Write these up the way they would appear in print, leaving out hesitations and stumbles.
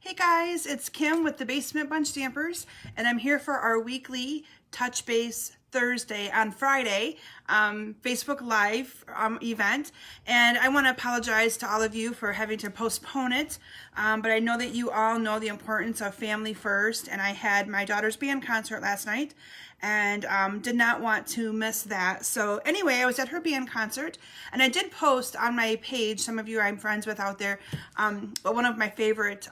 Hey guys, it's Kim with the Basement Bunch Stampers, and I'm here for our weekly Touchbase Thursday on Friday Facebook Live event. And I want to apologize to all of you for having to postpone it, but I know that you all know the importance of family first, and I had my daughter's band concert last night and did not want to miss that. So anyway, I was at her band concert, and I did post on my page, some of you I'm friends with out there, but one of my favorite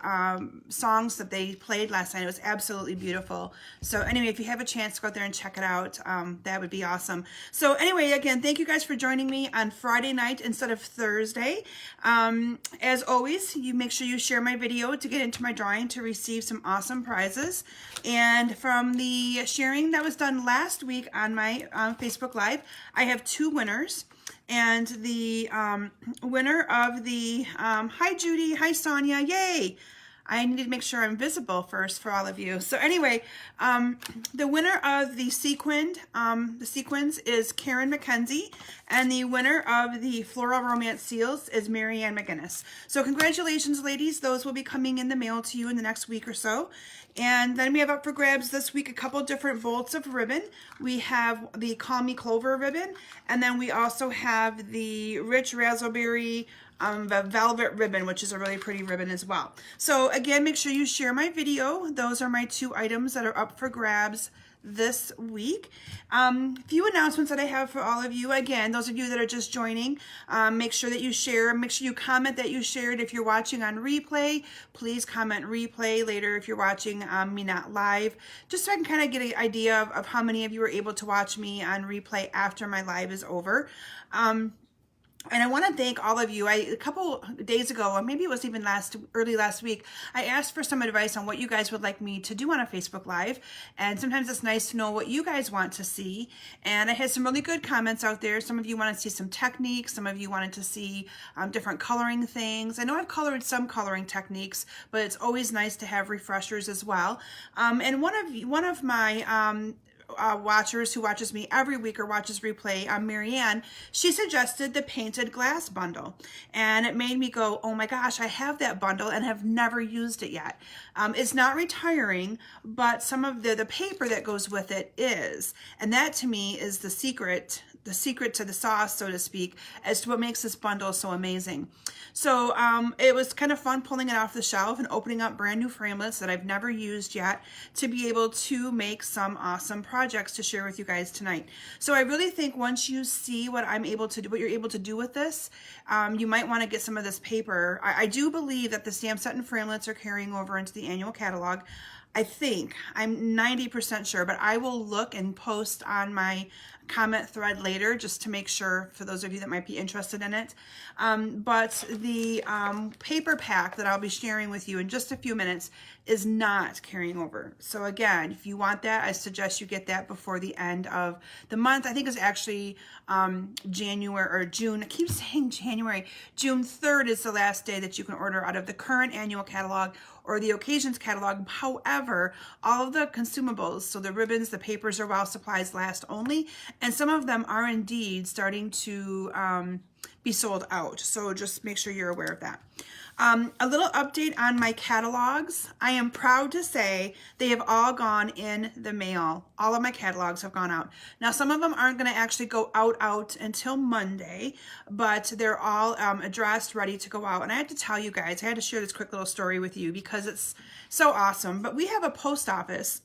songs that they played last night. It was absolutely beautiful. So anyway, if you have a chance to go out there and check it out, that would be awesome. So anyway, again, thank you guys for joining me on Friday night instead of Thursday. As always, you make sure you share my video to get into my drawing to receive some awesome prizes. And from the sharing that was done last week on my Facebook Live, I have two winners. And the winner of the, hi Judy, hi Sonia, yay! I need to make sure I'm visible first for all of you. So anyway, the winner of the sequins is Karen McKenzie, and the winner of the Floral Romance Seals is Marianne McGinnis. So congratulations, ladies. Those will be coming in the mail to you in the next week or so. And then we have up for grabs this week a couple different volts of ribbon. We have the Call Me Clover ribbon, and then we also have the Rich Raspberry velvet ribbon, which is a really pretty ribbon as well. So again, make sure you share my video. Those are my two items that are up for grabs this week. Few announcements that I have for all of you. Again, those of you that are just joining, make sure that you share. Make sure you comment that you shared. If you're watching on replay, please comment replay later if you're watching me not live, just so I can kind of get an idea of how many of you were able to watch me on replay after my live is over. And I want to thank all of you. A couple days ago, or maybe it was even early last week, I asked for some advice on what you guys would like me to do on a Facebook Live. And sometimes it's nice to know what you guys want to see. And I had some really good comments out there. Some of you wanted to see some techniques. Some of you wanted to see different coloring things. I know I've colored some coloring techniques, but it's always nice to have refreshers as well. And one of my watchers who watches me every week or watches replay, Marianne, she suggested the painted glass bundle, and it made me go, oh my gosh, I have that bundle and have never used it yet. It's not retiring, but some of the paper that goes with it is, and that to me is the secret to the sauce, so to speak, as to what makes this bundle so amazing. So it was kind of fun pulling it off the shelf and opening up brand new framelits that I've never used yet to be able to make some awesome projects to share with you guys tonight. So I really think once you see what I'm able to do, what you're able to do with this, you might want to get some of this paper. I do believe that the Stampset and framelits are carrying over into the annual catalog. I think, I'm 90% sure, but I will look and post on my comment thread later just to make sure for those of you that might be interested in it. But the paper pack that I'll be sharing with you in just a few minutes is not carrying over. So again, if you want that, I suggest you get that before the end of the month. I think it's actually January or June. I keep saying January. June 3rd is the last day that you can order out of the current annual catalog or the occasions catalog. However, all of the consumables, so the ribbons, the papers are while supplies last only, and some of them are indeed starting to be sold out. So just make sure you're aware of that. A little update on my catalogs. I am proud to say they have all gone in the mail. All of my catalogs have gone out. Now, some of them aren't going to actually go out until Monday, but they're all addressed, ready to go out. And I have to tell you guys, I had to share this quick little story with you because it's so awesome. But we have a post office.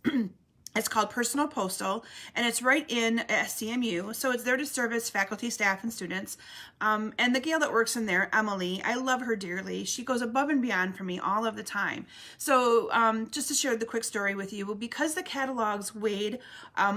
It's called Personal Postal, and it's right in CMU, so it's there to service faculty, staff, and students. And the gal that works in there, Emily, I love her dearly. She goes above and beyond for me all of the time. So just to share the quick story with you, because the catalogs weighed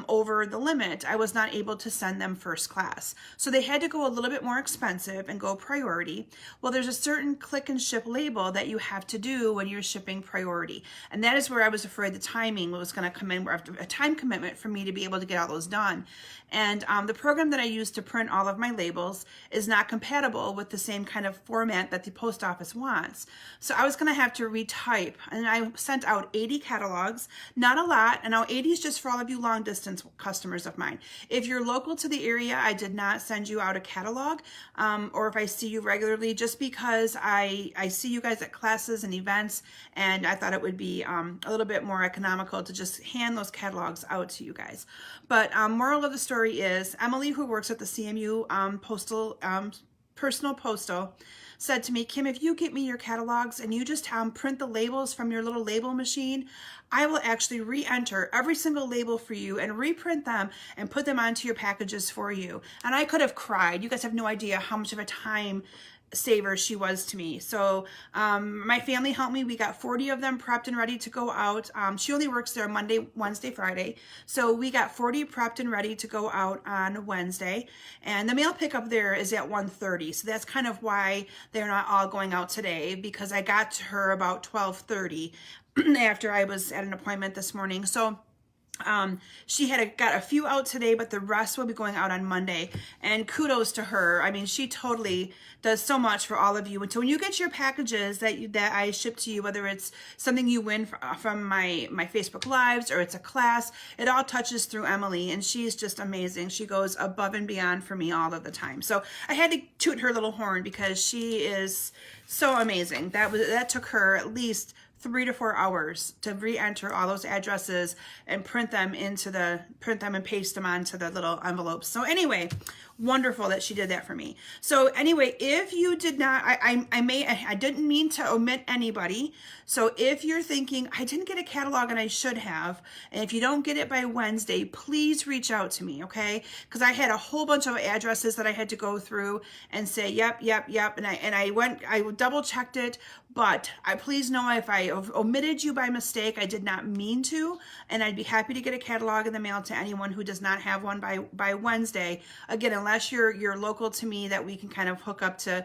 over the limit, I was not able to send them first class. So they had to go a little bit more expensive and go priority. Well, there's a certain click and ship label that you have to do when you're shipping priority. And that is where I was afraid the timing was going to come in after a time commitment for me to be able to get all those done. And the program that I use to print all of my labels is not compatible with the same kind of format that the post office wants. So I was going to have to retype, and I sent out 80 catalogs, not a lot. And now 80 is just for all of you long distance customers of mine. If you're local to the area, I did not send you out a catalog, or if I see you regularly, just because I see you guys at classes and events, and I thought it would be a little bit more economical to just hand those catalogs out to you guys. But moral of the story is Emily, who works at the CMU personal postal, said to me, Kim, if you get me your catalogs and you just print the labels from your little label machine, I will actually re-enter every single label for you and reprint them and put them onto your packages for you. And I could have cried. You guys have no idea how much of a time saver she was to me. So my family helped me. We got 40 of them prepped and ready to go out. She only works there Monday, Wednesday, Friday. So we got 40 prepped and ready to go out on Wednesday. And the mail pickup there is at 1:30. So that's kind of why they're not all going out today, because I got to her about 12:30 after I was at an appointment this morning. So she had got a few out today, but the rest will be going out on Monday. And kudos to her. I mean, she totally does so much for all of you. And so when you get your packages that I ship to you, whether it's something you win from my Facebook Lives or it's a class, it all touches through Emily, and she's just amazing. She goes above and beyond for me all of the time. So I had to toot her little horn because she is so amazing. That took her at least 3 to 4 hours to re-enter all those addresses and print them and paste them onto the little envelopes. So anyway, wonderful that she did that for me. So anyway, if you did not, I didn't mean to omit anybody. So if you're thinking, I didn't get a catalog and I should have, and if you don't get it by Wednesday, please reach out to me, okay? Because I had a whole bunch of addresses that I had to go through and say, yep. And I double checked it, but please know if I omitted you by mistake, I did not mean to, and I'd be happy to get a catalog in the mail to anyone who does not have one by Wednesday. Again, unless you're local to me, that we can kind of hook up to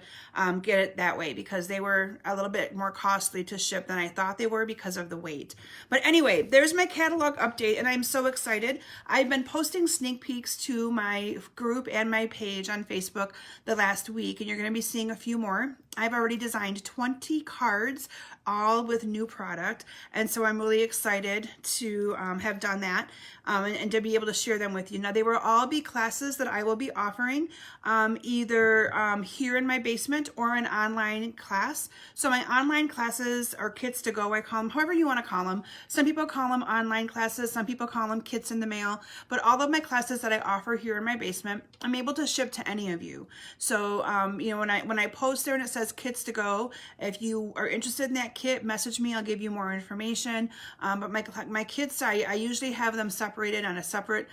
get it that way, because they were a little bit more costly to ship than I thought they were because of the weight. But anyway, there's my catalog update, and I'm so excited. I've been posting sneak peeks to my group and my page on Facebook the last week, and you're going to be seeing a few more. I've already designed 20 cards, all with new product, and so I'm really excited to have done that and to be able to share them with you. Now, they will all be classes that I will be offering either here in my basement or an online class. So my online classes are kits to go, I call them, however you want to call them. Some people call them online classes, some people call them kits in the mail, but all of my classes that I offer here in my basement, I'm able to ship to any of you. So when I post there and it says kits to go, if you are interested in that kit, message me, I'll give you more information. But my kits, I usually have them separated on a separate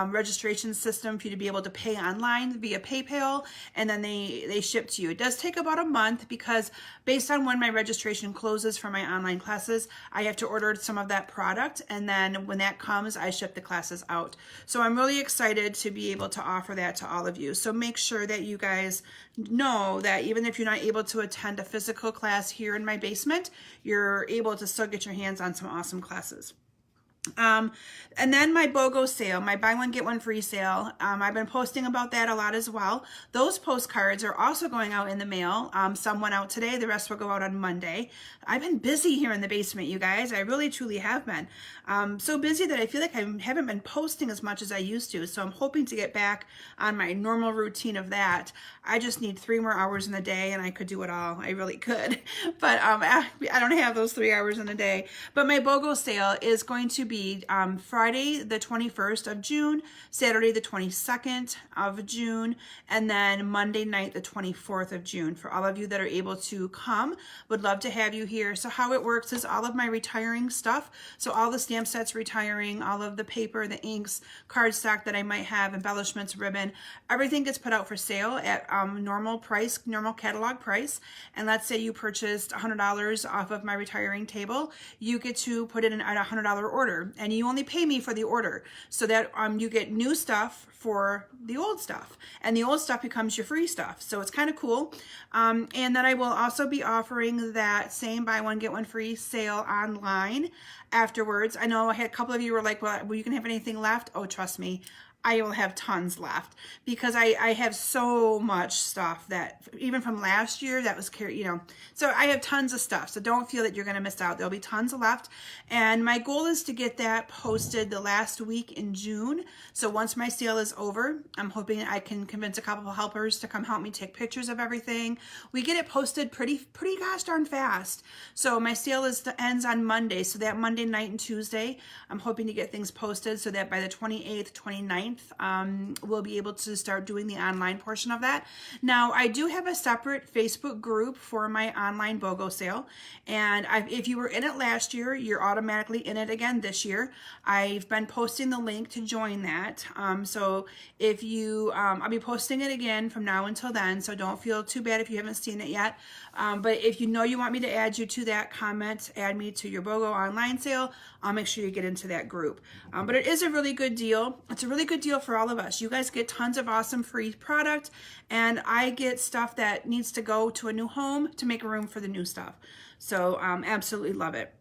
registration system for you to be able to pay online via PayPal, and then they ship to you. It does take about a month, because based on when my registration closes for my online classes, I have to order some of that product, and then when that comes, I ship the classes out. So I'm really excited to be able to offer that to all of you. So make sure that you guys know that even if you're not able to attend a physical class here in my basement, you're able to still get your hands on some awesome classes. And then my BOGO sale, my buy one, get one free sale. I've been posting about that a lot as well. Those postcards are also going out in the mail. Some went out today. The rest will go out on Monday. I've been busy here in the basement, you guys. I really, truly have been. So busy that I feel like I haven't been posting as much as I used to. So I'm hoping to get back on my normal routine of that. I just need 3 more hours in the day and I could do it all. I really could. But I don't have those 3 hours in a day. But my BOGO sale is going to be Friday the 21st of June, Saturday the 22nd of June, and then Monday night the 24th of June. For all of you that are able to come, would love to have you here. So how it works is all of my retiring stuff, so all the stamp sets retiring, all of the paper, the inks, cardstock that I might have, embellishments, ribbon, everything gets put out for sale at normal price, normal catalog price. And let's say you purchased $100 off of my retiring table, you get to put it in at a $100 order. order, and you only pay me for the order, so that you get new stuff for the old stuff, and the old stuff becomes your free stuff. So it's kind of cool. And then I will also be offering that same buy one get one free sale online afterwards. I know I had a couple of you were like, well, you can have anything left? Oh, trust me, I will have tons left, because I have so much stuff that even from last year that was carried, so I have tons of stuff. So don't feel that you're going to miss out. There'll be tons left. And my goal is to get that posted the last week in June. So once my sale is over, I'm hoping I can convince a couple of helpers to come help me take pictures of everything. We get it posted pretty gosh darn fast. So my sale ends on Monday. So that Monday night and Tuesday, I'm hoping to get things posted so that by the 28th, 29th, we'll be able to start doing the online portion of that. Now, I do have a separate Facebook group for my online BOGO sale, and if you were in it last year, you're automatically in it again this year. I've been posting the link to join that, so if you, I'll be posting it again from now until then, so don't feel too bad if you haven't seen it yet, but if you know you want me to add you to that, comment, add me to your BOGO online sale. I'll make sure you get into that group. But it is a really good deal. It's a really good deal for all of us. You guys get tons of awesome free product, and I get stuff that needs to go to a new home to make room for the new stuff. So absolutely love it.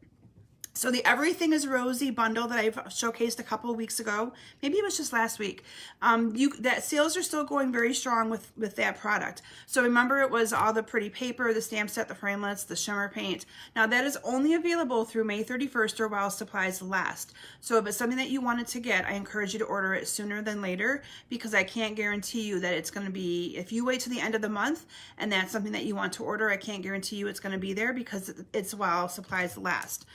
So the Everything is Rosy bundle that I've showcased a couple of weeks ago, maybe it was just last week, that sales are still going very strong with that product. So remember, it was all the pretty paper, the stamp set, the framelits, the shimmer paint. Now that is only available through May 31st or while supplies last. So if it's something that you wanted to get, I encourage you to order it sooner than later, because I can't guarantee you that it's going to be, if you wait till the end of the month and that's something that you want to order, I can't guarantee you it's going to be there, because it's while supplies last.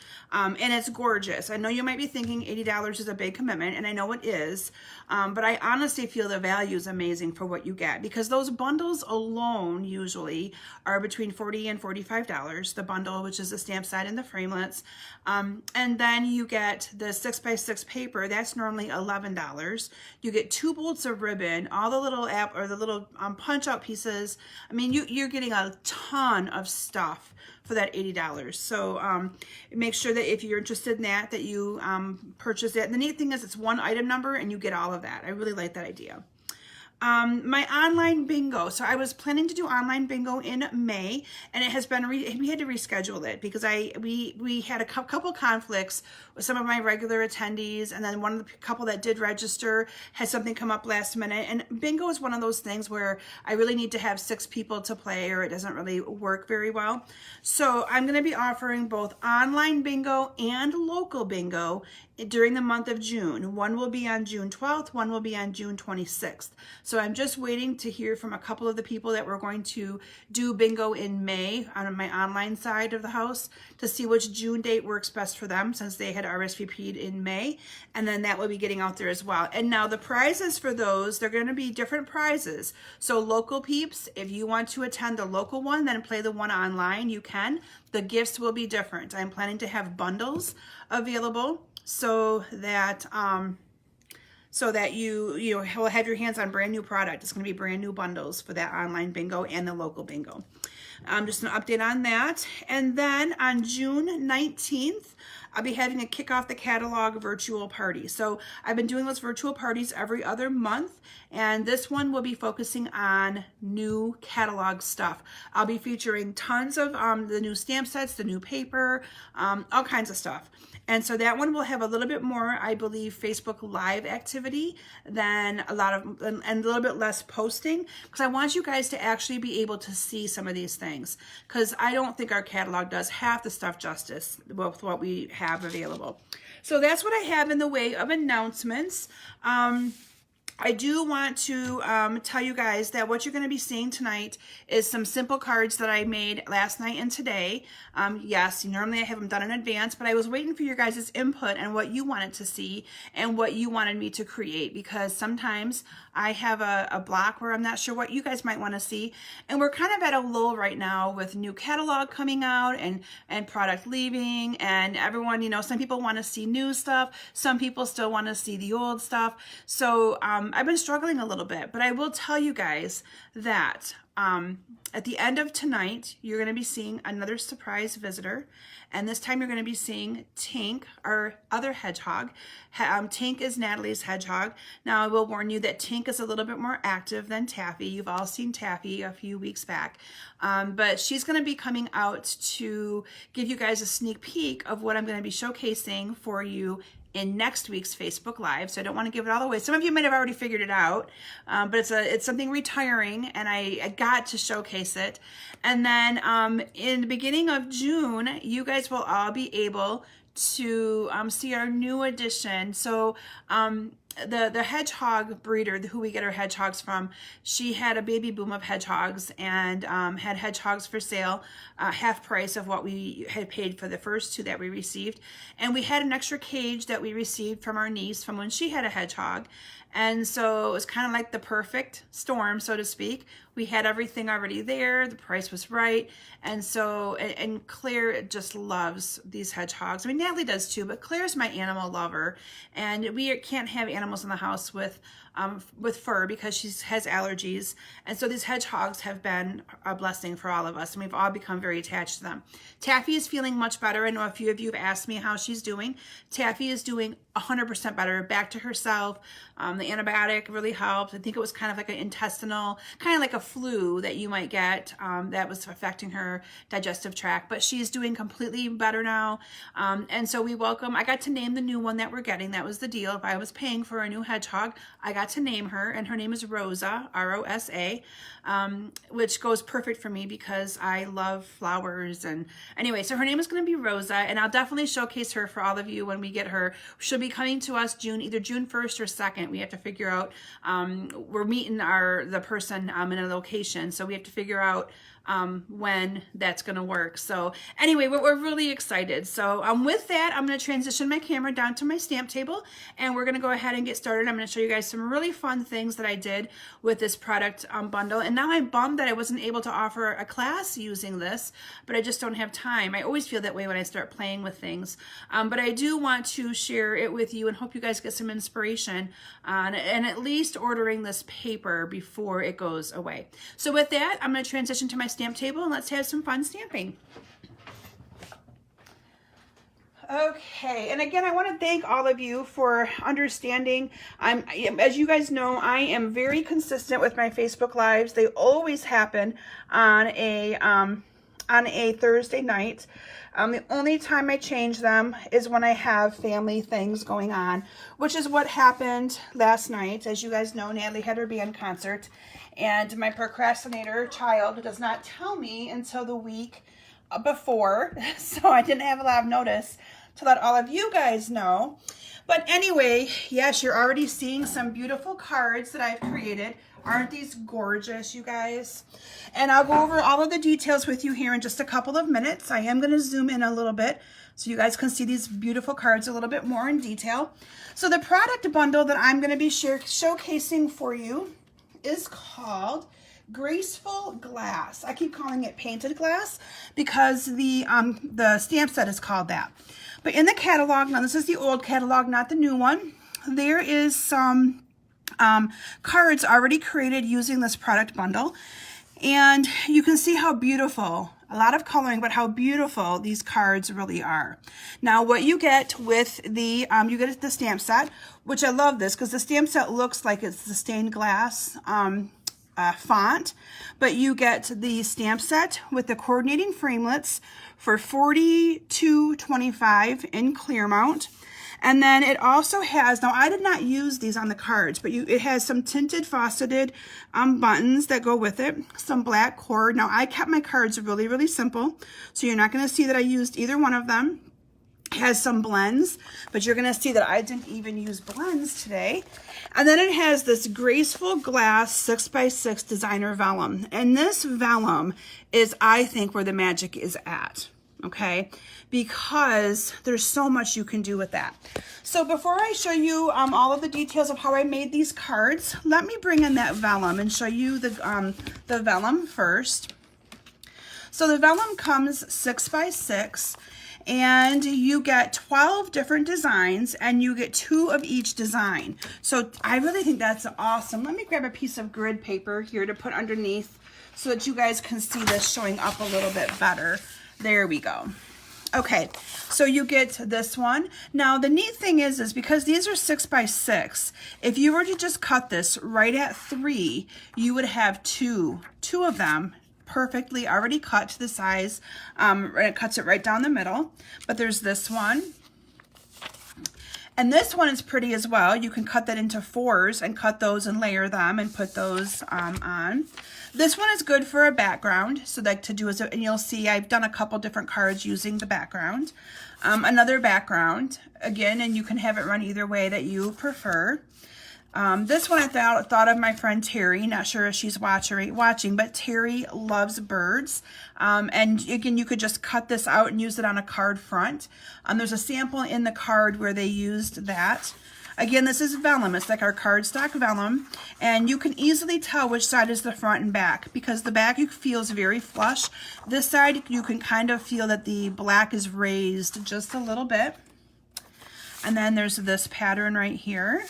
And it's gorgeous. I know you might be thinking $80 is a big commitment, and I know it is, but I honestly feel the value is amazing for what you get, because those bundles alone usually are between $40 and $45, the bundle, which is the stamp set and the framelits, and then you get the 6x6 paper, that's normally $11. You get 2 bolts of ribbon, all the little punch out pieces. I mean, you're getting a ton of stuff for that $80. So make sure that if you're interested in that you purchase it. And the neat thing is it's one item number and you get all of that. I really like that idea. My online bingo. So I was planning to do online bingo in May, and it has been, we had to reschedule it because we had a couple conflicts with some of my regular attendees, and then one of the couple that did register had something come up last minute. And bingo is one of those things where I really need to have 6 people to play, or it doesn't really work very well. So I'm going to be offering both online bingo and local bingo during the month of June. One will be on June 12th, one will be on June 26th. So I'm just waiting to hear from a couple of the people that we're going to do bingo in May on my online side of the house to see which June date works best for them, since they had RSVP'd in May, and then that will be getting out there as well. And now the prizes for those, they're going to be different prizes. So local peeps, if you want to attend the local one, then play the one online, you can. The gifts will be different. I'm planning to have bundles available so that you will have your hands on brand new product. It's going to be brand new bundles for that online bingo and the local bingo. Just an update on that. And then on June 19th, I'll be having a Kick Off the Catalog virtual party. So I've been doing those virtual parties every other month, and this one will be focusing on new catalog stuff. I'll be featuring tons of the new stamp sets, the new paper, all kinds of stuff. And so that one will have a little bit more, I believe, Facebook Live activity than and a little bit less posting, because I want you guys to actually be able to see some of these things, because I don't think our catalog does half the stuff justice with what we have available. So that's what I have in the way of announcements. I do want to tell you guys that what you're going to be seeing tonight is some simple cards that I made last night and today. Yes, normally I have them done in advance, but I was waiting for your guys' input and what you wanted to see and what you wanted me to create, because sometimes I have a block where I'm not sure what you guys might want to see. And we're kind of at a lull right now with new catalog coming out and product leaving, and everyone, some people want to see new stuff. Some people still want to see the old stuff. So I've been struggling a little bit, but I will tell you guys that at the end of tonight, you're going to be seeing another surprise visitor. And this time you're going to be seeing Tink, our other hedgehog. Tink is Natalie's hedgehog. Now I will warn you that Tink is a little bit more active than Taffy. You've all seen Taffy a few weeks back. But she's going to be coming out to give you guys a sneak peek of what I'm going to be showcasing for you in next week's Facebook Live. So I don't want to give it all away. Some of you might have already figured it out, but it's something retiring, and I got to showcase it. And then in the beginning of June, you guys will all be able to see our new addition. So the hedgehog breeder, who we get our hedgehogs from, she had a baby boom of hedgehogs and had hedgehogs for sale, half price of what we had paid for the first two that we received. And we had an extra cage that we received from our niece from when she had a hedgehog. And so it was kind of like the perfect storm, so to speak. We had everything already there. The price was right. And so, and Claire just loves these hedgehogs. I mean, Natalie does too, but Claire's my animal lover. And we can't have animals in the house with fur because she has allergies. And so these hedgehogs have been a blessing for all of us, and we've all become very attached to them. Taffy is feeling much better. I know a few of you have asked me how she's doing. Taffy is doing 100% better, back to herself. The antibiotic really helped. I think it was kind of like an intestinal, kind of like a flu that you might get that was affecting her digestive tract, but she's doing completely better now. And so I got to name the new one that we're getting. That was the deal. If I was paying for a new hedgehog, I got to name her, and her name is Rosa, R-O-S-A, which goes perfect for me because I love flowers. And anyway, so her name is going to be Rosa, and I'll definitely showcase her for all of you when we get her. She'll be coming to us either June 1st or 2nd. We have to figure out, we're meeting the person in a location, so we have to figure out when that's going to work. So anyway, we're really excited. So with that, I'm going to transition my camera down to my stamp table, and we're going to go ahead and get started. I'm going to show you guys some really fun things that I did with this product bundle. And now I'm bummed that I wasn't able to offer a class using this, but I just don't have time. I always feel that way when I start playing with things. But I do want to share it with you and hope you guys get some inspiration on and at least ordering this paper before it goes away. So with that, I'm going to transition to my stamp table and let's have some fun stamping. Okay, and again, I want to thank all of you for understanding. As you guys know, I am very consistent with my Facebook Lives. They always happen on a Thursday night. The only time I change them is when I have family things going on, which is what happened last night. As you guys know, Natalie had her band concert, and my procrastinator child does not tell me until the week before, so I didn't have a lot of notice to let all of you guys know. But anyway, yes, you're already seeing some beautiful cards that I've created. Aren't these gorgeous, you guys? And I'll go over all of the details with you here in just a couple of minutes. I am going to zoom in a little bit so you guys can see these beautiful cards a little bit more in detail. So the product bundle that I'm going to be showcasing for you is called Graceful Glass. I keep calling it painted glass because the stamp set is called that. But in the catalog, now this is the old catalog, not the new one, there is some cards already created using this product bundle. And you can see how beautiful, a lot of coloring, but how beautiful these cards really are. Now what you get with the, you get the stamp set, which I love this because the stamp set looks like it's the stained glass font, but you get the stamp set with the coordinating framelits for $42.25 in Clearmount. And then it also has, now I did not use these on the cards, but it has some tinted faceted buttons that go with it, some black cord. Now I kept my cards really, really simple, so you're not going to see that I used either one of them. It has some blends, but you're going to see that I didn't even use blends today. And then it has this Graceful Glass 6x6 designer vellum. And this vellum is, I think, where the magic is at. Okay, because there's so much you can do with that. So before I show you all of the details of how I made these cards, let me bring in that vellum and show you the vellum first. So the vellum comes 6x6, and you get 12 different designs, and you get 2 of each design. So I really think that's awesome. Let me grab a piece of grid paper here to put underneath so that you guys can see this showing up a little bit better. There we go. Okay, so you get this one. Now the neat thing is because these are 6 by 6, if you were to just cut this right at 3, you would have two of them perfectly already cut to the size. It cuts it right down the middle. But there's this one. And this one is pretty as well. You can cut that into 4s and cut those and layer them and put those on. This one is good for a background, so like to do as and you'll see I've done a couple different cards using the background. Another background, again, and you can have it run either way that you prefer. This one I thought of my friend Terry. Not sure if she's watching, but Terry loves birds. And again, you could just cut this out and use it on a card front. There's a sample in the card where they used that. Again, this is vellum. It's like our cardstock vellum, and you can easily tell which side is the front and back because the back feels very flush. This side, you can kind of feel that the black is raised just a little bit. And then there's this pattern right here.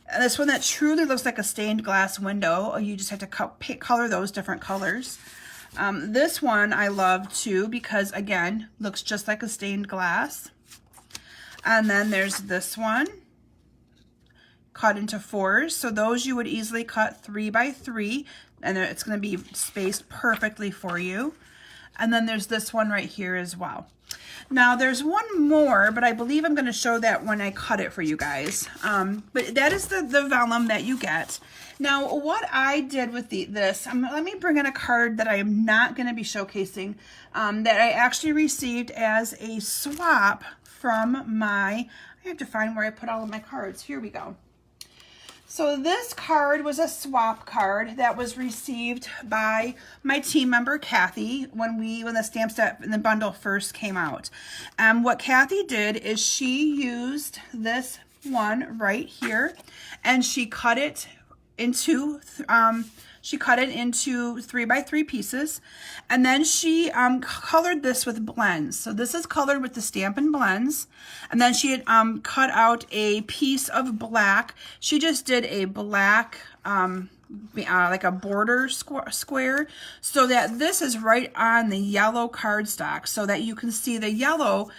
And this one that truly looks like a stained glass window. You just have to color those different colors. This one I love too because, again, looks just like a stained glass. And then there's this one, cut into 4s. So those you would easily cut 3 by 3, and it's going to be spaced perfectly for you. And then there's this one right here as well. Now there's one more, but I believe I'm going to show that when I cut it for you guys. But that is the vellum that you get. Now what I did with this, let me bring in a card that I am not going to be showcasing, that I actually received as a swap from I have to find where I put all of my cards. Here we go. So this card was a swap card that was received by my team member Kathy when the stamp set and the bundle first came out. What Kathy did is she used this one right here, and she cut it into 3 by 3 pieces, and then she colored this with blends. So this is colored with the Stampin' Blends, and then she had cut out a piece of black. She just did a black like a border square, so that this is right on the yellow cardstock, so that you can see the yellow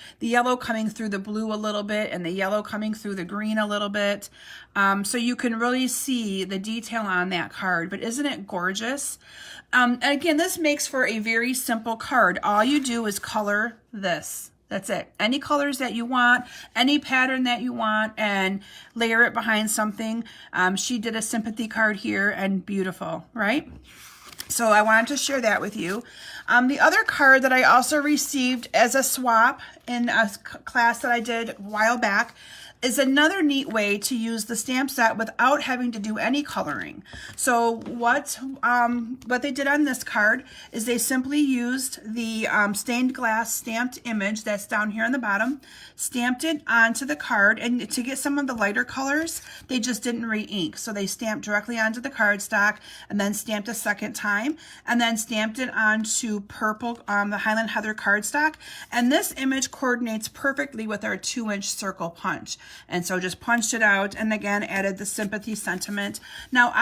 coming through the blue a little bit and the yellow coming through the green a little bit. So you can really see the detail on that card. But isn't it gorgeous? Again, this makes for a very simple card. All you do is color this. That's it. Any colors that you want, any pattern that you want, and layer it behind something. She did a sympathy card here, and beautiful, right? So I wanted to share that with you. The other card that I also received as a swap in a class that I did a while back is another neat way to use the stamp set without having to do any coloring. So what they did on this card is they simply used the stained glass stamped image that's down here on the bottom, stamped it onto the card, and to get some of the lighter colors, they just didn't re-ink. So they stamped directly onto the cardstock and then stamped a second time, and then stamped it onto purple, the Highland Heather cardstock. And this image coordinates perfectly with our 2-inch circle punch. And so just punched it out, and again added the sympathy sentiment. Now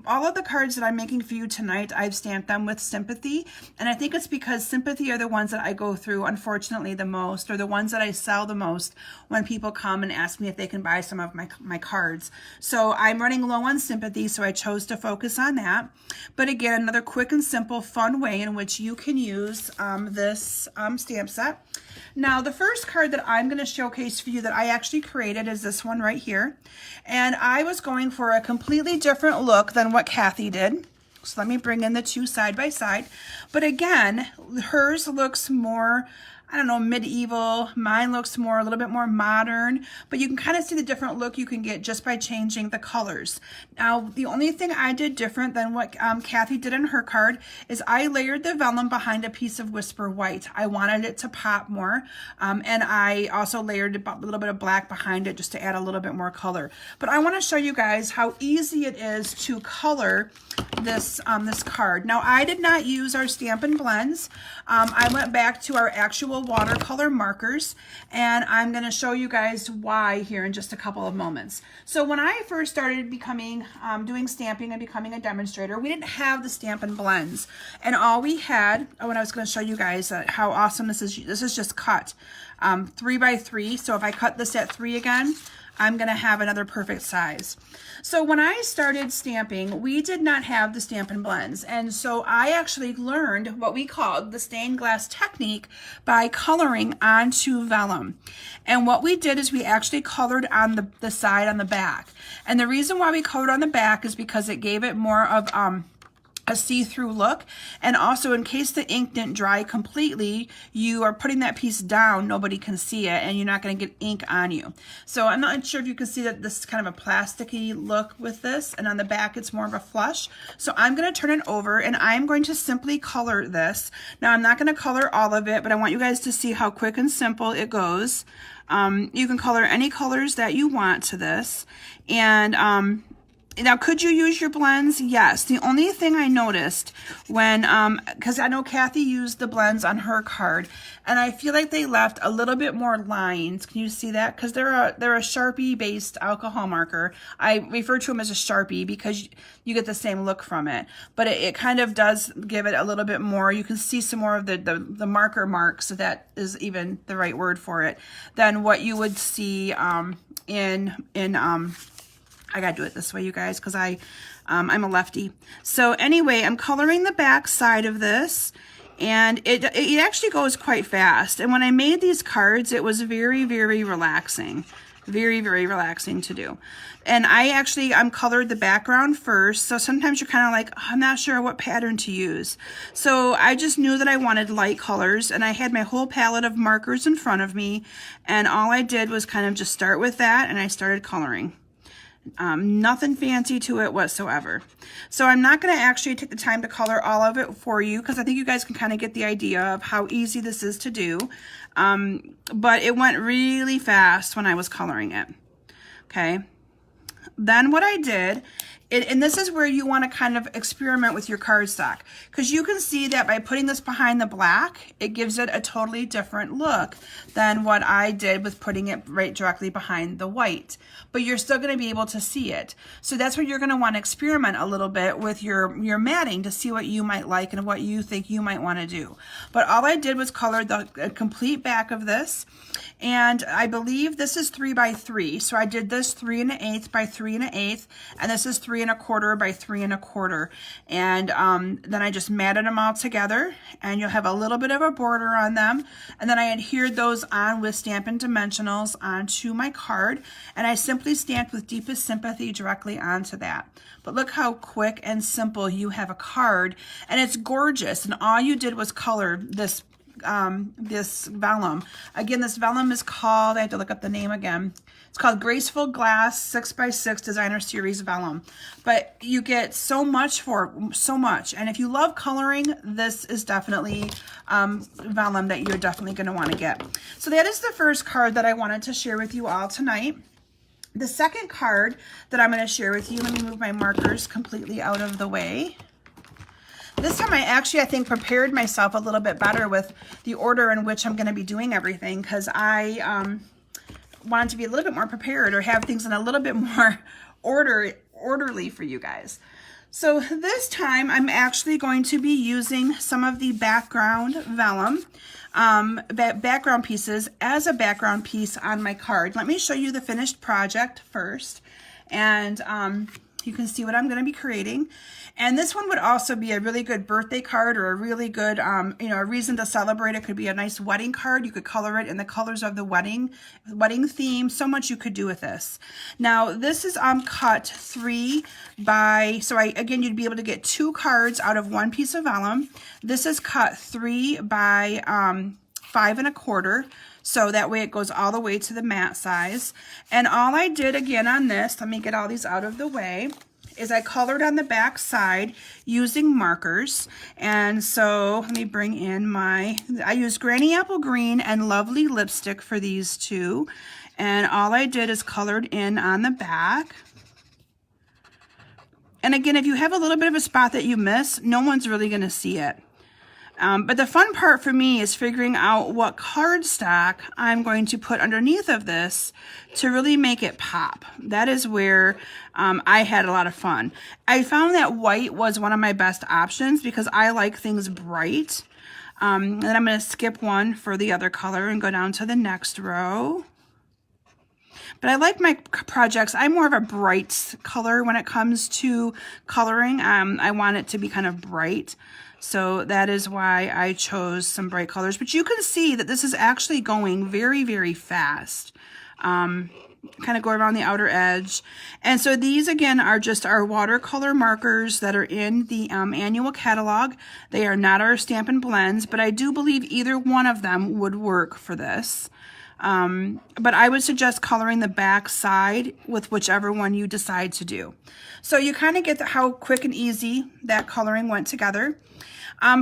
all of the cards that I'm making for you tonight, I've stamped them with sympathy, and I think it's because sympathy are the ones that I go through unfortunately the most, or the ones that I sell the most when people come and ask me if they can buy some of my cards. So I'm running low on sympathy, so I chose to focus on that. But again, another quick and simple fun way in which you can use this stamp set. Now the first card that I'm going to showcase for you that I actually created is this one right here, and I was going for a completely different look than what Kathy did. So let me bring in the two side by side. But again, hers looks more, I don't know, medieval. Mine looks more, a little bit more modern, but you can kind of see the different look you can get just by changing the colors. Now, the only thing I did different than what Kathy did in her card is I layered the vellum behind a piece of Whisper White. I wanted it to pop more, and I also layered a little bit of black behind it just to add a little bit more color. But I want to show you guys how easy it is to color this this card. Now, I did not use our Stampin' Blends. I went back to our actual watercolor markers, and I'm going to show you guys why here in just a couple of moments. So when I first started becoming, doing stamping and becoming a demonstrator, we didn't have the Stampin' Blends, and all we had, oh, and I was going to show you guys how awesome this is just cut 3 by 3. So if I cut this at 3 again, I'm going to have another perfect size. So when I started stamping, we did not have the Stampin' Blends, and so I actually learned what we called the stained glass technique by coloring onto vellum. And what we did is we actually colored on the side on the back. And the reason why we colored on the back is because it gave it more of a see-through look, and also in case the ink didn't dry completely, you are putting that piece down, nobody can see it, and you're not going to get ink on you. So I'm not sure if you can see that this is kind of a plasticky look with this, and on the back it's more of a flush. So I'm going to turn it over, and I'm going to simply color this. Now I'm not going to color all of it, but I want you guys to see how quick and simple it goes. You can color any colors that you want to this, and now, could you use your blends? Yes. The only thing I noticed when, because I know Kathy used the blends on her card, and I feel like they left a little bit more lines. Can you see that? Because they're a Sharpie-based alcohol marker. I refer to them as a Sharpie because you get the same look from it. But it kind of does give it a little bit more. You can see some more of the marker marks, if that is even the right word for it, than what you would see I gotta do it this way, you guys, because I'm a lefty. So anyway, I'm coloring the back side of this, and it actually goes quite fast. And when I made these cards, it was very, very relaxing. Very, very relaxing to do. And I'm colored the background first, so sometimes you're kind of like, oh, I'm not sure what pattern to use. So I just knew that I wanted light colors, and I had my whole palette of markers in front of me, and all I did was kind of just start with that, and I started coloring. Nothing fancy to it whatsoever. So I'm not going to actually take the time to color all of it for you, because I think you guys can kind of get the idea of how easy this is to do. But it went really fast when I was coloring it. Okay. Then what I did, and this is where you want to kind of experiment with your cardstock, because you can see that by putting this behind the black, it gives it a totally different look than what I did with putting it right directly behind the white. But you're still going to be able to see it. So that's where you're going to want to experiment a little bit with your matting to see what you might like and what you think you might want to do. But all I did was color the complete back of this, and I believe this is 3 by 3. So I did this 3 1/8 by 3 1/8, and this is 3 1/4 by 3 1/4. And then I just matted them all together, and you'll have a little bit of a border on them. And then I adhered those on with Stampin' Dimensionals onto my card, and I simply stamped with Deepest Sympathy directly onto that. But look how quick and simple you have a card, and it's gorgeous. And all you did was color this vellum. Again, this vellum is called, I have to look up the name again. It's called Graceful Glass 6x6 Designer Series Vellum. But you get so much for so much. And if you love coloring, this is definitely vellum that you're definitely going to want to get. So that is the first card that I wanted to share with you all tonight. The second card that I'm going to share with you, let me move my markers completely out of the way. This time I think prepared myself a little bit better with the order in which I'm going to be doing everything, because I wanted to be a little bit more prepared or have things in a little bit more orderly for you guys. So this time I'm actually going to be using some of the background vellum, background pieces as a background piece on my card. Let me show you the finished project first, and you can see what I'm going to be creating. And this one would also be a really good birthday card, or a really good, a reason to celebrate. It could be a nice wedding card. You could color it in the colors of the wedding theme. So much you could do with this. Now, this is cut 3 by, again, you'd be able to get 2 cards out of 1 piece of vellum. This is cut 3 by 5 1/4. So that way it goes all the way to the mat size. And all I did again on this, let me get all these out of the way, is I colored on the back side using markers. And so let me bring in I used Granny Apple Green and Lovely Lipstick for these two. And all I did is colored in on the back. And again, if you have a little bit of a spot that you miss, no one's really going to see it. But the fun part for me is figuring out what cardstock I'm going to put underneath of this to really make it pop. That is where I had a lot of fun. I found that white was one of my best options because I like things bright. And I'm going to skip one for the other color and go down to the next row. But I like my projects. I'm more of a bright color when it comes to coloring. I want it to be kind of bright. So that is why I chose some bright colors. But you can see that this is actually going very, very fast. Kind of go around the outer edge. And so these, again, are just our watercolor markers that are in the annual catalog. They are not our Stampin' Blends, but I do believe either one of them would work for this. But I would suggest coloring the back side with whichever one you decide to do. So you kind of get how quick and easy that coloring went together.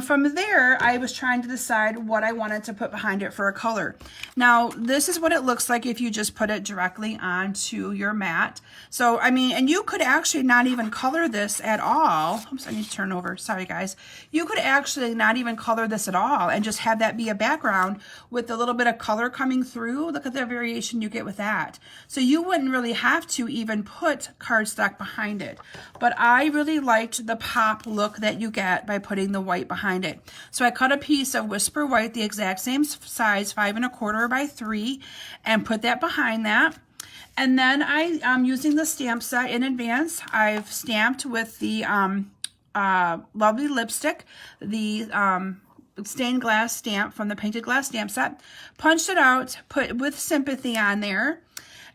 From there, I was trying to decide what I wanted to put behind it for a color. Now, this is what it looks like if you just put it directly onto your mat. So, I mean, and you could actually not even color this at all. Oops, I need to turn over. Sorry, guys. You could actually not even color this at all and just have that be a background with a little bit of color coming through. Look at the variation you get with that. So you wouldn't really have to even put cardstock behind it. But I really liked the pop look that you get by putting the white behind it. So I cut a piece of Whisper White, the exact same size, 5 1/4 by 3, and put that behind that. And then I'm using the stamp set in advance. I've stamped with the lovely lipstick, the stained glass stamp from the Painted Glass Stamp Set. Punched it out, put with Sympathy on there.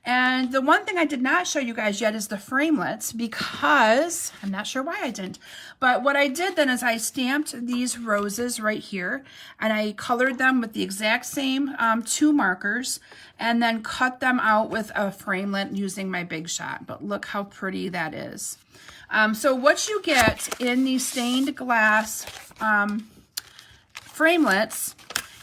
And the one thing I did not show you guys yet is the framelits, because I'm not sure why I didn't. But what I did then is I stamped these roses right here, and I colored them with the exact same 2 markers, and then cut them out with a framelit using my Big Shot. But look how pretty that is. So what you get in these stained glass framelits,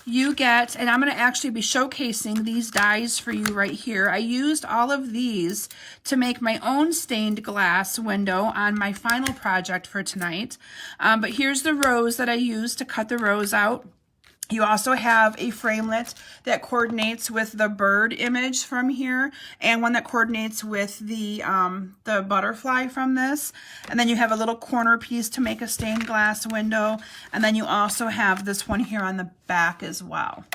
you get, and I'm going to actually be showcasing these dies for you right here. I used all of these to make my own stained glass window on my final project for tonight. But here's the rose that I used to cut the rose out. You also have a framelit that coordinates with the bird image from here, and one that coordinates with the butterfly from this. And then you have a little corner piece to make a stained glass window. And then you also have this one here on the back as well.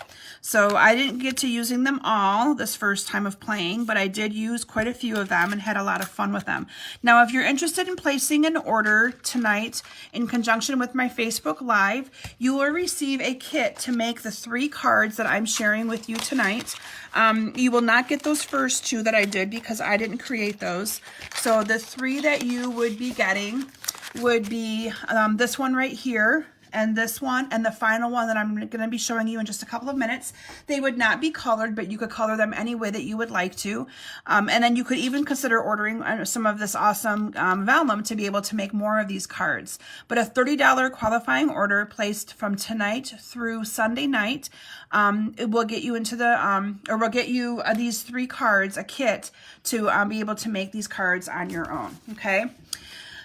So I didn't get to using them all this first time of playing, but I did use quite a few of them and had a lot of fun with them. Now, if you're interested in placing an order tonight in conjunction with my Facebook Live, you will receive a kit to make the 3 cards that I'm sharing with you tonight. You will not get those first 2 that I did because I didn't create those. So the 3 that you would be getting would be this one right here, and this one, and the final one that I'm going to be showing you in just a couple of minutes. They would not be colored, but you could color them any way that you would like to. And then you could even consider ordering some of this awesome vellum to be able to make more of these cards. But a $30 qualifying order placed from tonight through Sunday night, it will get you into the, or will get you these 3 cards, a kit, to be able to make these cards on your own, okay?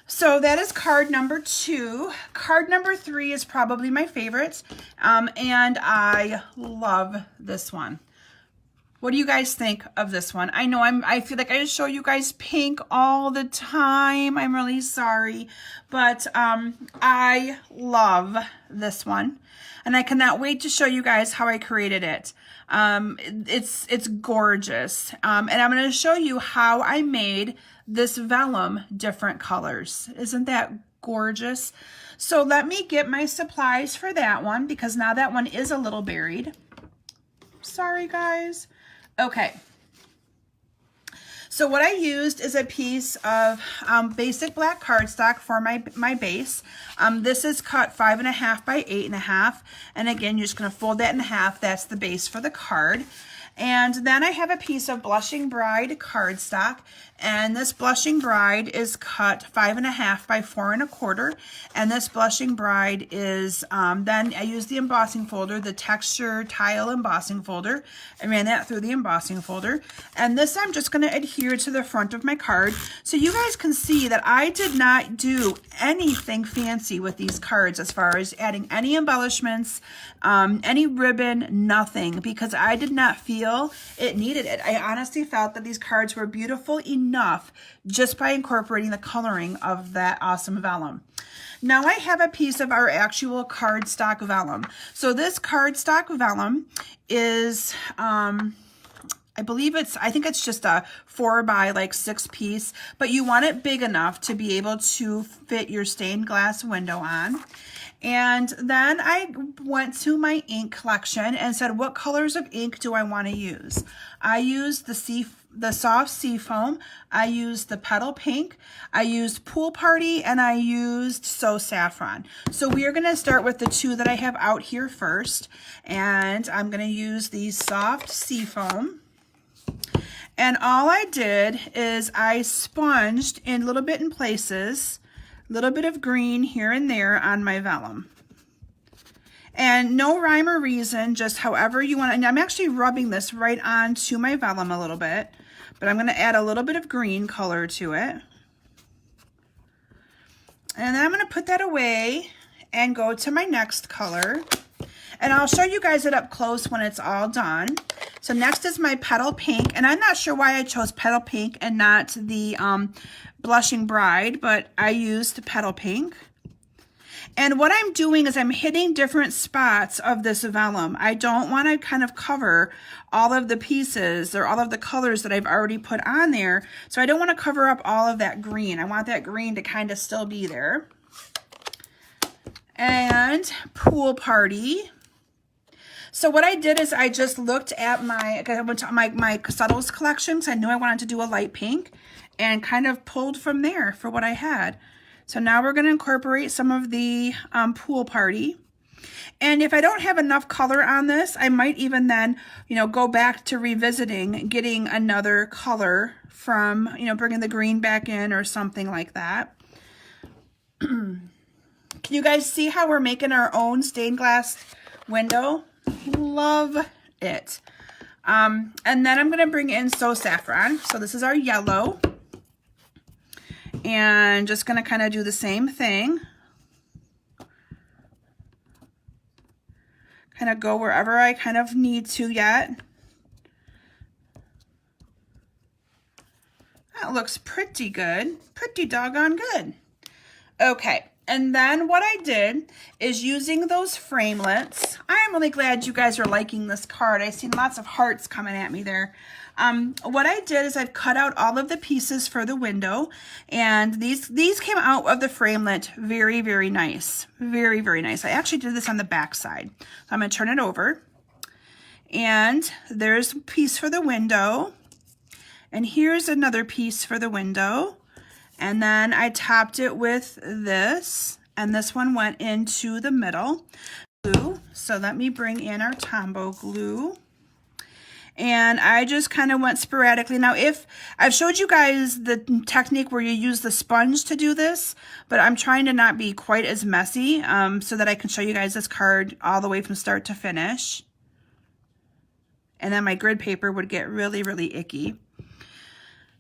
So that is card number 2. Card number 3 is probably my favorite, and I love this one. What do you guys think of this one? I know I feel like I just show you guys pink all the time. I'm really sorry, but I love this one, and I cannot wait to show you guys how I created it. It's gorgeous, and I'm going to show you how I made this vellum different colors. Isn't that gorgeous? So let me get my supplies for that one, because now that one is a little buried. Sorry, guys. Okay. So what I used is a piece of basic black cardstock for my base. This is cut 5.5 by 8.5. And again, you're just going to fold that in half. That's the base for the card. And then I have a piece of Blushing Bride cardstock, and this Blushing Bride is cut 5.5 by 4.25. And this Blushing Bride is, then I used the embossing folder, the texture tile embossing folder. I ran that through the embossing folder. And this I'm just going to adhere to the front of my card. So you guys can see that I did not do anything fancy with these cards as far as adding any embellishments, any ribbon, nothing, because I did not feel it needed it. I honestly felt that these cards were beautiful enough just by incorporating the coloring of that awesome vellum. Now I have a piece of our actual cardstock vellum. So this cardstock vellum is, I think it's just a 4 by like 6 piece, but you want it big enough to be able to fit your stained glass window on. And then I went to my ink collection and said, what colors of ink do I want to use? I used the soft seafoam, I used the petal pink, I used Pool Party, and I used So Saffron. So we are going to start with the two that I have out here first, and I'm going to use the soft seafoam. And all I did is I sponged in a little bit in places, a little bit of green here and there on my vellum. And no rhyme or reason, just however you want. And I'm actually rubbing this right onto my vellum a little bit, but I'm going to add a little bit of green color to it. And then I'm going to put that away and go to my next color. And I'll show you guys it up close when it's all done. So next is my petal pink, and I'm not sure why I chose petal pink and not the Blushing Bride, but I used petal pink. And what I'm doing is I'm hitting different spots of this vellum. I don't want to kind of cover all of the pieces or all of the colors that I've already put on there. So I don't want to cover up all of that green. I want that green to kind of still be there. And Pool Party. So what I did is I just looked at I went to my subtles collection, because I knew I wanted to do a light pink, and kind of pulled from there for what I had. So now we're going to incorporate some of the Pool Party. And if I don't have enough color on this, I might even then, go back to revisiting, getting another color from, bringing the green back in or something like that. Can you guys see how we're making our own stained glass window? Love it. And then I'm going to bring in So Saffron. So this is our yellow. And just going to kind of do the same thing. Kind of go wherever I kind of need to yet. That looks pretty good. Pretty doggone good. Okay. And then what I did is using those framelits. I'm really glad you guys are liking this card. I've seen lots of hearts coming at me there. What I did is I've cut out all of the pieces for the window, and these came out of the framelit very, very nice. Very, very nice. I actually did this on the back side. So I'm going to turn it over. And there's a piece for the window. And here's another piece for the window. And then I topped it with this, and this one went into the middle. Glue. So let me bring in our Tombow glue. And I just kind of went sporadically. Now, if I've showed you guys the technique where you use the sponge to do this, but I'm trying to not be quite as messy so that I can show you guys this card all the way from start to finish. And then my grid paper would get really, really icky.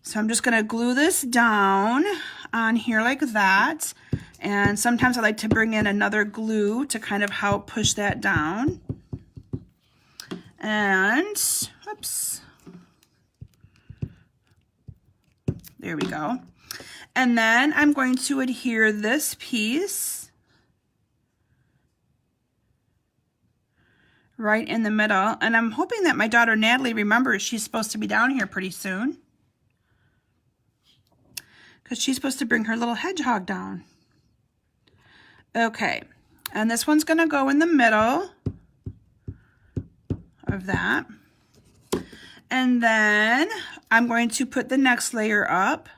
So I'm just going to glue this down on here like that. And sometimes I like to bring in another glue to kind of help push that down. And, oops. There we go. And then I'm going to adhere this piece right in the middle. And I'm hoping that my daughter Natalie remembers she's supposed to be down here pretty soon, because she's supposed to bring her little hedgehog down. Okay, and this one's going to go in the middle of that. And then I'm going to put the next layer up.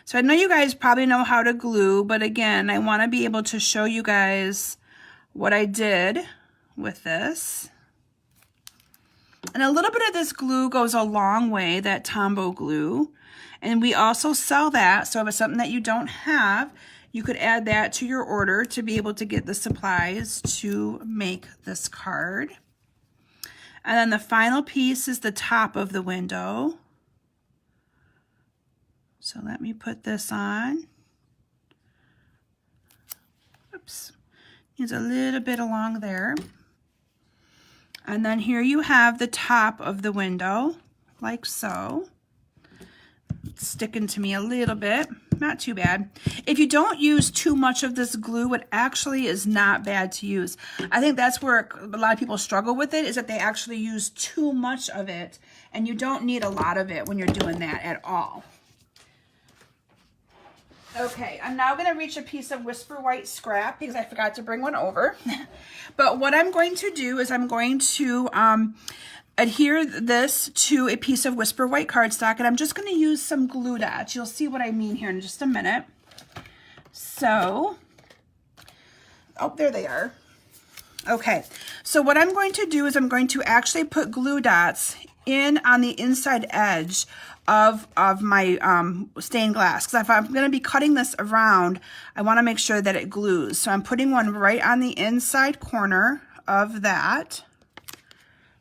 So I know you guys probably know how to glue, but again, I want to be able to show you guys what I did with this. And a little bit of this glue goes a long way, that Tombow glue. And we also sell that, so if it's something that you don't have, you could add that to your order to be able to get the supplies to make this card. And then the final piece is the top of the window. So let me put this on. Oops, needs a little bit along there. And then here you have the top of the window, like so. It's sticking to me a little bit, not too bad. If you don't use too much of this glue, it actually is not bad to use. I think that's where a lot of people struggle with it, is that they actually use too much of it, and you don't need a lot of it when you're doing that at all. Okay, I'm now going to reach a piece of Whisper White scrap because I forgot to bring one over. But what I'm going to do is I'm going to adhere this to a piece of Whisper White cardstock, and I'm just going to use some glue dots. You'll see what I mean here in just a minute. So, oh, there they are. Okay, so what I'm going to do is I'm going to actually put glue dots in on the inside edge of my stained glass, because if I'm going to be cutting this around, I want to make sure that it glues. So I'm putting one right on the inside corner of that.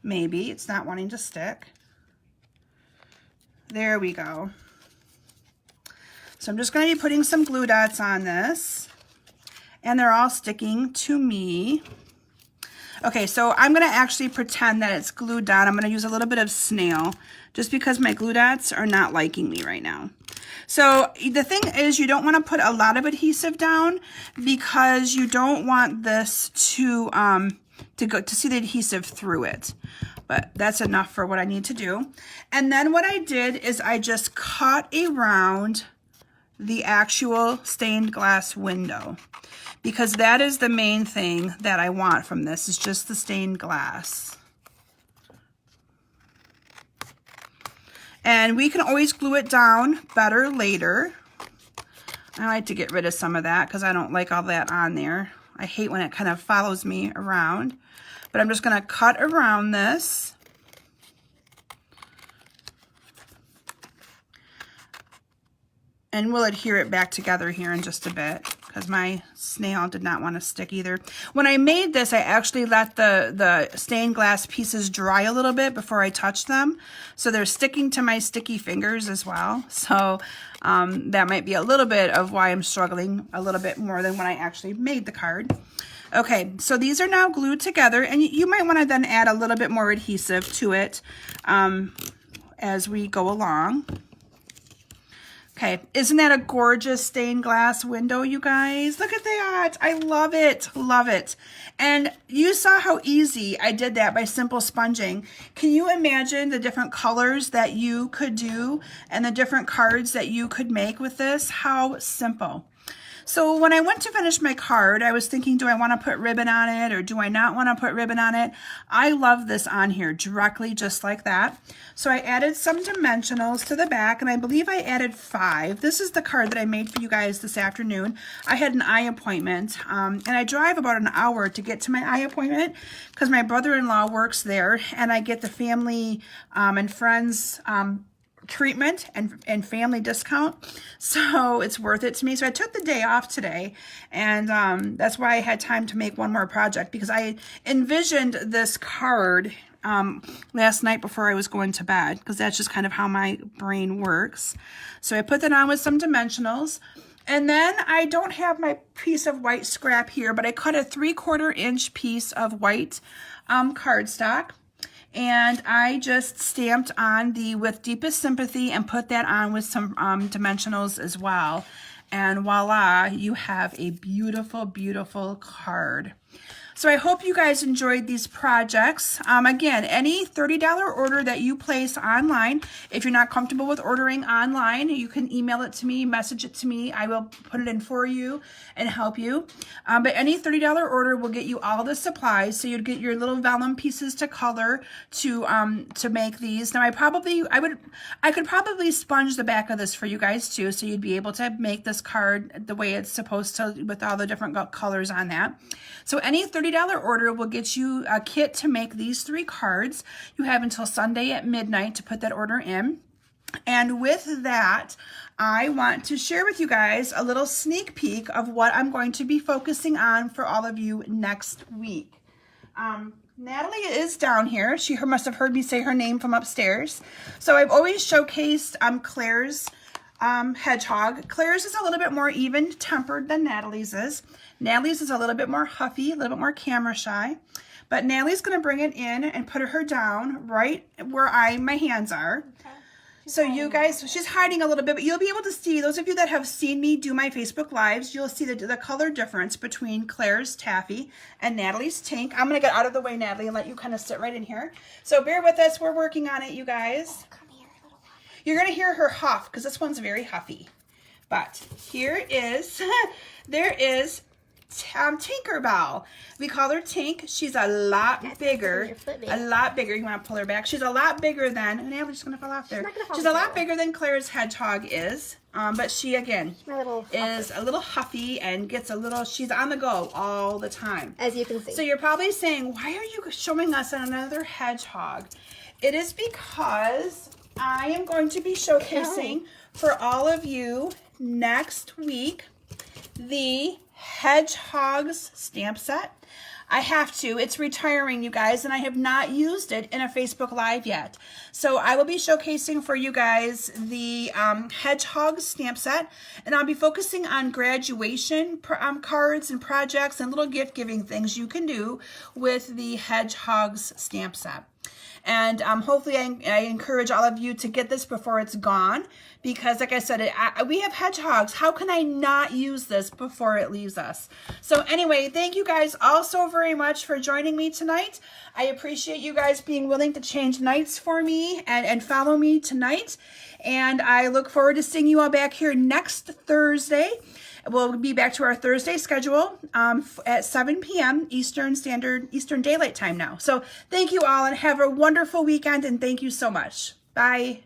Maybe it's not wanting to stick. There we go. So I'm just going to be putting some glue dots on this, and they're all sticking to me. Okay, so I'm going to actually pretend that it's glued down. I'm going to use a little bit of snail just because my glue dots are not liking me right now. So the thing is, you don't want to put a lot of adhesive down because you don't want this to see the adhesive through it. But that's enough for what I need to do. And then what I did is I just cut around the actual stained glass window, because that is the main thing that I want from this, is just the stained glass. And we can always glue it down better later. I like to get rid of some of that because I don't like all that on there. I hate when it kind of follows me around. But I'm just going to cut around this. And we'll adhere it back together here in just a bit, because my snail did not want to stick either. When I made this, I actually let the stained glass pieces dry a little bit before I touched them. So they're sticking to my sticky fingers as well. So that might be a little bit of why I'm struggling a little bit more than when I actually made the card. Okay, so these are now glued together, and you might want to then add a little bit more adhesive to it as we go along. Okay, isn't that a gorgeous stained glass window, you guys? Look at that. I love it. Love it. And you saw how easy I did that by simple sponging. Can you imagine the different colors that you could do and the different cards that you could make with this? How simple. So when I went to finish my card, I was thinking, do I want to put ribbon on it or do I not want to put ribbon on it? I love this on here directly just like that. So I added some dimensionals to the back, and I believe I added 5. This is the card that I made for you guys this afternoon. I had an eye appointment, and I drive about an hour to get to my eye appointment because my brother-in-law works there, and I get the family and friends treatment and family discount, so it's worth it to me. So I took the day off today, and that's why I had time to make one more project, because I envisioned this card last night before I was going to bed, because that's just kind of how my brain works. So I put that on with some dimensionals, and then I don't have my piece of white scrap here, but I cut a 3/4 inch piece of white cardstock. And I just stamped on the With Deepest Sympathy and put that on with some dimensionals as well. And voila, you have a beautiful, beautiful card. So I hope you guys enjoyed these projects. Again, any $30 order that you place online, if you're not comfortable with ordering online, you can email it to me, message it to me. I will put it in for you and help you. But any $30 order will get you all the supplies. So you'd get your little vellum pieces to color to make these. Now I could probably sponge the back of this for you guys too, so you'd be able to make this card the way it's supposed to with all the different colors on that. So any $30 $30 order will get you a kit to make these 3 cards. You have until Sunday at midnight to put that order in. And with that, I want to share with you guys a little sneak peek of what I'm going to be focusing on for all of you next week. Natalie is down here. She must have heard me say her name from upstairs. So I've always showcased Claire's hedgehog. Claire's is a little bit more even tempered than Natalie's is. Natalie's is a little bit more huffy, a little bit more camera shy. But Natalie's going to bring it in and put her down right where my hands are. Okay. So you guys, she's hiding a little bit, but you'll be able to see, those of you that have seen me do my Facebook Lives, you'll see the color difference between Claire's taffy and Natalie's Tink. I'm going to get out of the way, Natalie, and let you kind of sit right in here. So bear with us. We're working on it, you guys. Come here, little one. You're going to hear her huff because this one's very huffy. But here is, there is Tinkerbell. We call her Tink. She's a lot bigger. A lot bigger. You want to pull her back? She's a lot bigger than, Natalie's just going to fall off there. She's a lot bigger than Claire's hedgehog is. But she, again, is a little huffy and gets a little, she's on the go all the time. As you can see. So you're probably saying, why are you showing us another hedgehog? It is because I am going to be showcasing for all of you next week the Hedgehogs stamp set. I have to. It's retiring, you guys, and I have not used it in a Facebook Live yet. So I will be showcasing for you guys the Hedgehogs stamp set, and I'll be focusing on graduation cards and projects and little gift-giving things you can do with the Hedgehogs stamp set. And hopefully I encourage all of you to get this before it's gone, because like I said, we have hedgehogs. How can I not use this before it leaves us? So anyway, thank you guys all so very much for joining me tonight. I appreciate you guys being willing to change nights for me and follow me tonight. And I look forward to seeing you all back here next Thursday. We'll be back to our Thursday schedule at 7 p.m. Eastern Daylight Time now. So thank you all and have a wonderful weekend, and thank you so much. Bye.